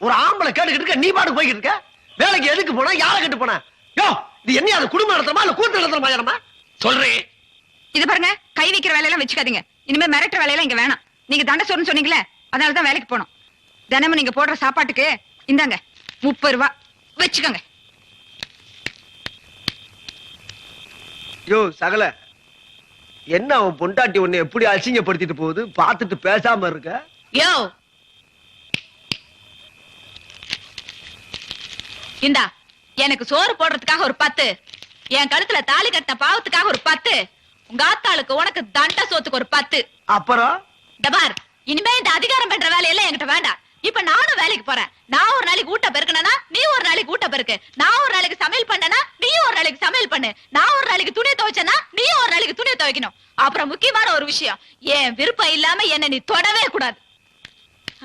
ஒரு ஆம்பளை கேட்டுக்கிட்டு இருக்க, நீ பாட்டு போய்கிட்டு இருக்க. வேலைக்கு எதுக்கு போனா, யாரை கேட்டு போன? யோ, இது என்ன, அது குடும்ப நடத்தமா இல்ல கூத்து நடத்தமா? யாரமா சொல்றேன். இது பாருங்க, கை வைக்கிற வேலையெல்லாம் வச்சுக்காதீங்க. இனிமே மிரட்டுற வேலையெல்லாம் இங்க வேணாம். நீங்க தண்டை சோறுன்னு சொன்னீங்களே, அதனாலதான் வேலைக்கு போனோம். தினமும் நீங்க போடுற சாப்பாட்டுக்கு இந்தாங்க 30 ரூபா வச்சுக்கோங்க. யோ சகல, என்ன அவன் பொண்டாட்டி உன்னை எப்படி அசிங்கப்படுத்திட்டு போகுது, பார்த்துட்டு பேசாம இருக்க? யோ இந்தா, எனக்கு சோறு போடுறதுக்காக ஒரு 10, என் கழுத்துல தாலி கட்டின பாவத்துக்காக ஒரு 10, உங்க ஆத்தாளுக்கு உனக்கு தண்ட சோத்துக்கு ஒரு 10. அப்புறம் டபார், இனிமே இந்த அதிகாரம் பண்ற வேலையெல்லாம் என்கிட்ட வேண்டாம். இப்ப நானும் வேலைக்கு போறேன். நான் ஒரு நாளைக்கு ஊட்ட பெருக்கனா, நீ ஒரு நாளைக்கு ஊட்ட பெருக்கு. நான் ஒரு நாளைக்கு சமையல் பண்ணனா, நீ ஒரு நாளைக்கு சமையல் பண்ணு. நான் ஒரு நாளைக்கு துணி துவைச்சனா, நீ ஒரு நாளைக்கு துணி துவைக்கணும். அப்புறம் முக்கியமான ஒரு விஷயம், என் விருப்பம் இல்லாம என்ன நீ தொடவே கூடாது.